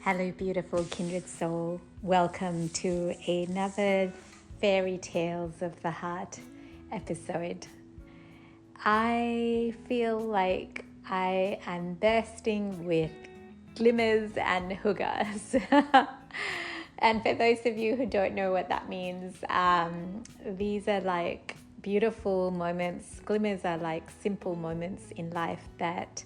Hello, beautiful kindred soul. Welcome to another Fairy Tales of the Heart episode. I feel like I am bursting with glimmers and hygges. And for those of you who don't know what that means, these are like beautiful moments. Glimmers are like simple moments in life that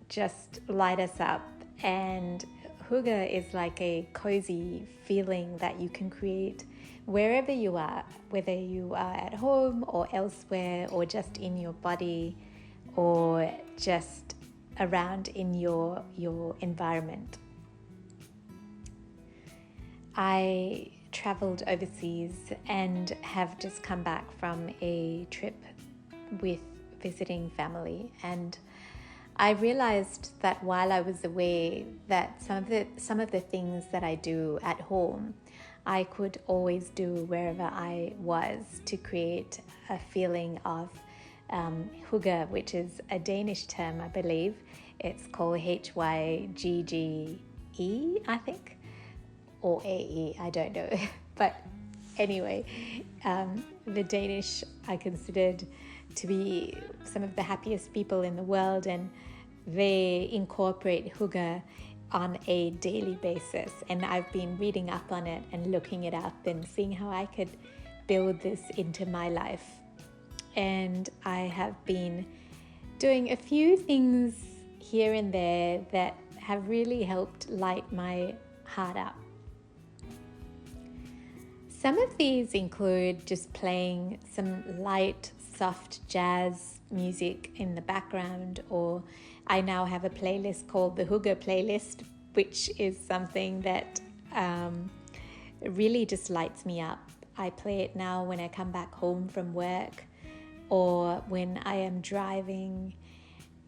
just light us up, and hygge is like a cozy feeling that you can create wherever you are, whether you are at home or elsewhere, or just in your body, or just around in your environment. I traveled overseas and have just come back from a trip with visiting family, and I realized that while I was away, that some of the things that I do at home, I could always do wherever I was, to create a feeling of hygge, which is a Danish term, I believe. It's called Hygge, I think, or AE, I don't know. But anyway, the Danish I considered to be some of the happiest people in the world, and they incorporate hygge on a daily basis. And I've been reading up on it and looking it up and seeing how I could build this into my life. And I have been doing a few things here and there that have really helped light my heart up. Some of these include just playing some light, soft jazz music in the background, or I now have a playlist called the Hygge playlist, which is something that really just lights me up. I play it now when I come back home from work, or when I am driving,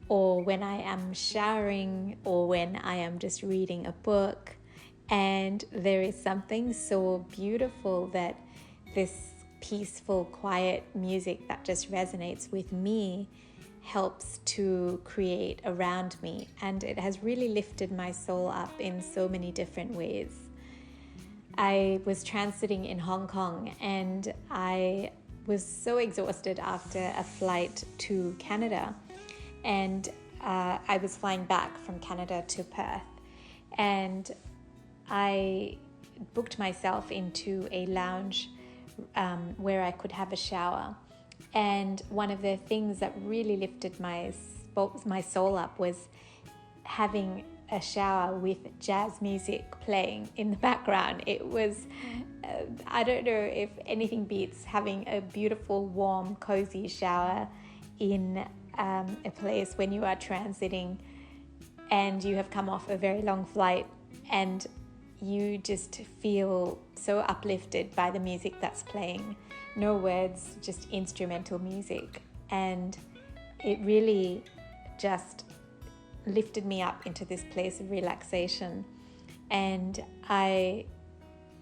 or when I am showering, or when I am just reading a book. And there is something so beautiful that this peaceful, quiet music that just resonates with me helps to create around me. And it has really lifted my soul up in so many different ways. I was transiting in Hong Kong, and I was so exhausted after a flight to Canada. And I was flying back from Canada to Perth. And I booked myself into a lounge where I could have a shower. And one of the things that really lifted my soul up was having a shower with jazz music playing in the background. It was, I don't know if anything beats having a beautiful, warm, cozy shower in a place when you are transiting and you have come off a very long flight, and you just feel so uplifted by the music that's playing. No words, just instrumental music. And it really just lifted me up into this place of relaxation. And I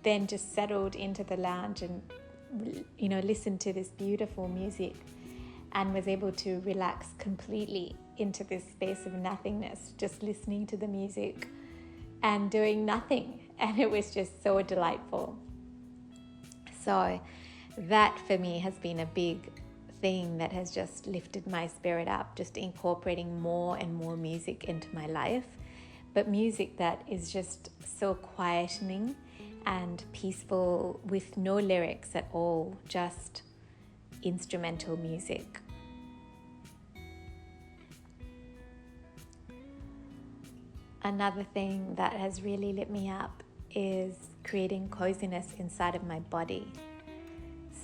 then just settled into the lounge and, listened to this beautiful music, and was able to relax completely into this space of nothingness, just listening to the music and doing nothing. And it was just so delightful. So that for me has been a big thing that has just lifted my spirit up, just incorporating more and more music into my life, but music that is just so quietening and peaceful, with no lyrics at all, just instrumental music. Another thing that has really lit me up is creating coziness inside of my body.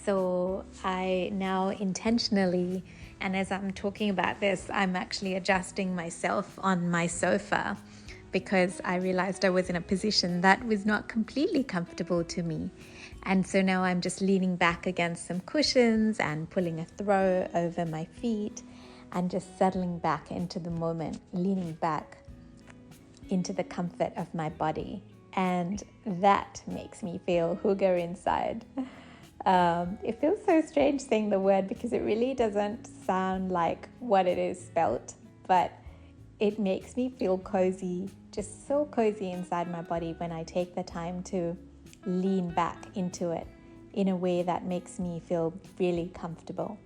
So I now intentionally, and as I'm talking about this, I'm actually adjusting myself on my sofa, because I realized I was in a position that was not completely comfortable to me. And so now I'm just leaning back against some cushions and pulling a throw over my feet and just settling back into the moment, leaning back into the comfort of my body. And that makes me feel hygge inside. It feels so strange saying the word, because it really doesn't sound like what it is spelt, but it makes me feel cozy, just so cozy inside my body when I take the time to lean back into it in a way that makes me feel really comfortable.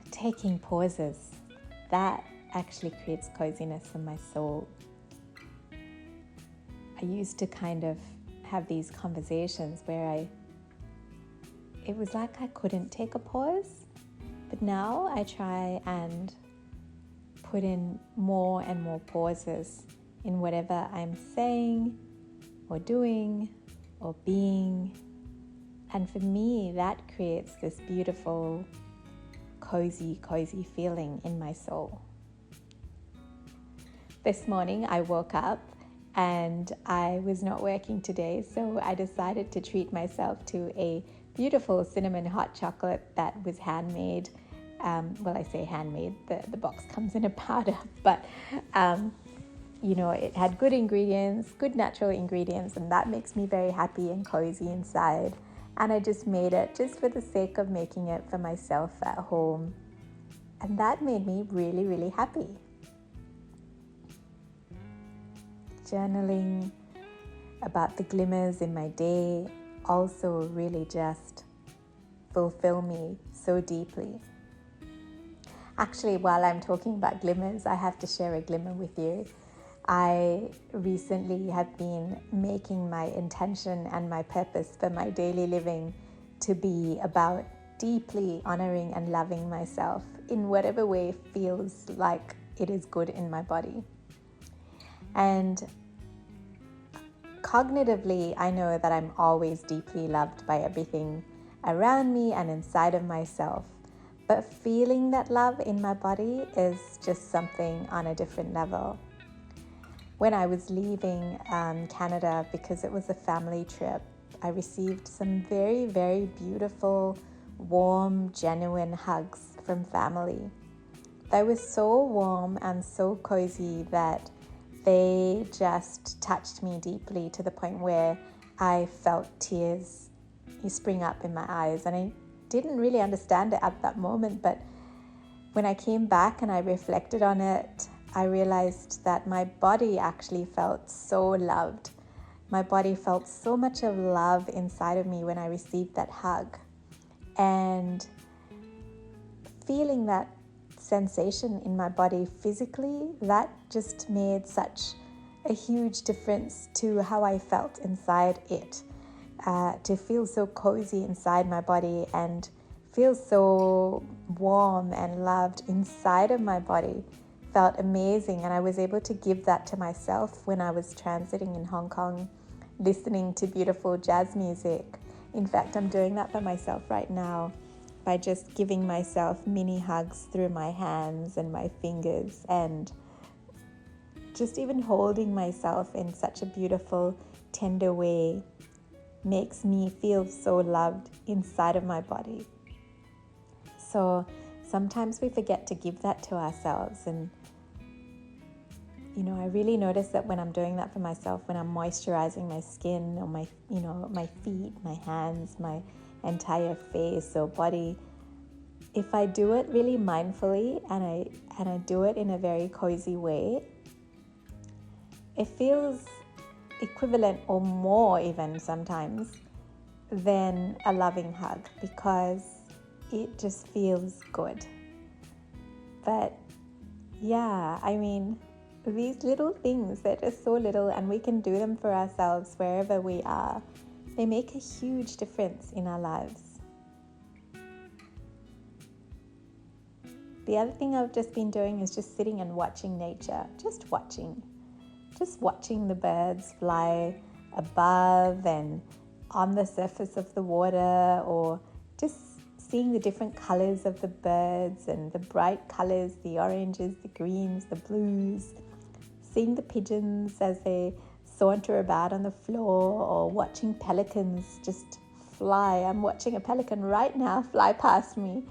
Taking pauses, that actually creates coziness in my soul. I used to kind of have these conversations where it was like I couldn't take a pause, but now I try and put in more and more pauses in whatever I'm saying or doing or being. And for me, that creates this beautiful, cozy feeling in my soul. This morning I woke up and I was not working today, so I decided to treat myself to a beautiful cinnamon hot chocolate that was handmade. Well, I say handmade, the box comes in a powder, but it had good ingredients, good natural ingredients, and that makes me very happy and cozy inside. And I just made it just for the sake of making it for myself at home. And that made me really, really happy. Journaling about the glimmers in my day also really just fulfill me so deeply. Actually, while I'm talking about glimmers, I have to share a glimmer with you. I recently have been making my intention and my purpose for my daily living to be about deeply honoring and loving myself in whatever way feels like it is good in my body. And cognitively, I know that I'm always deeply loved by everything around me and inside of myself. But feeling that love in my body is just something on a different level. When I was leaving Canada, because it was a family trip, I received some very, very beautiful, warm, genuine hugs from family. They were so warm and so cozy that they just touched me deeply to the point where I felt tears spring up in my eyes. And I didn't really understand it at that moment, but when I came back and I reflected on it, I realized that my body actually felt so loved. My body felt so much of love inside of me when I received that hug. And feeling that sensation in my body physically, that just made such a huge difference to how I felt inside it. To feel so cozy inside my body and feel so warm and loved inside of my body felt amazing. And I was able to give that to myself when I was transiting in Hong Kong, listening to beautiful jazz music. In fact, I'm doing that for myself right now by just giving myself mini hugs through my hands and my fingers, and just even holding myself in such a beautiful, tender way makes me feel so loved inside of my body. So sometimes we forget to give that to ourselves. And I really notice that when I'm doing that for myself, when I'm moisturizing my skin or my feet, my hands, my entire face or body, if I do it really mindfully and I do it in a very cozy way, it feels equivalent or more even sometimes than a loving hug, because it just feels good. But yeah, these little things, they're just so little, and we can do them for ourselves wherever we are. They make a huge difference in our lives. The other thing I've just been doing is just sitting and watching nature, just watching the birds fly above and on the surface of the water, or just seeing the different colors of the birds and the bright colors, the oranges, the greens, the blues, seeing the pigeons as they saunter about on the floor, or watching pelicans just fly. I'm watching a pelican right now fly past me,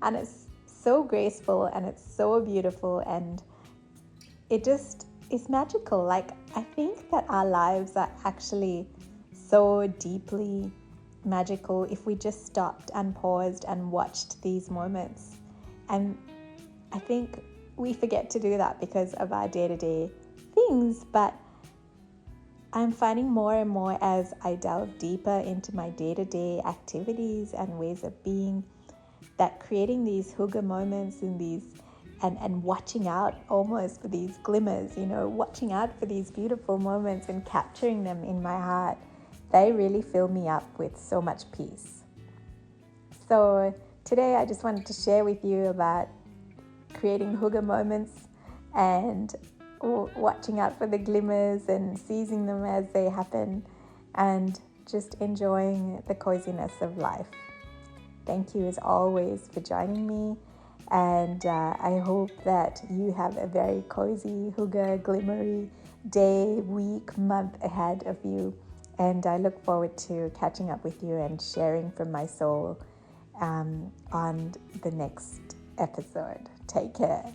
and it's so graceful and it's so beautiful, and it's magical. I think that our lives are actually so deeply magical if we just stopped and paused and watched these moments. And I think we forget to do that because of our day-to-day things, but I'm finding more and more as I delve deeper into my day-to-day activities and ways of being, that creating these hygge moments and watching out almost for these glimmers, watching out for these beautiful moments and capturing them in my heart, they really fill me up with so much peace. So today I just wanted to share with you about creating hygge moments and watching out for the glimmers and seizing them as they happen and just enjoying the coziness of life. Thank you as always for joining me, and I hope that you have a very cozy, hygge, glimmery day, week, month ahead of you, and I look forward to catching up with you and sharing from my soul on the next episode. Take care.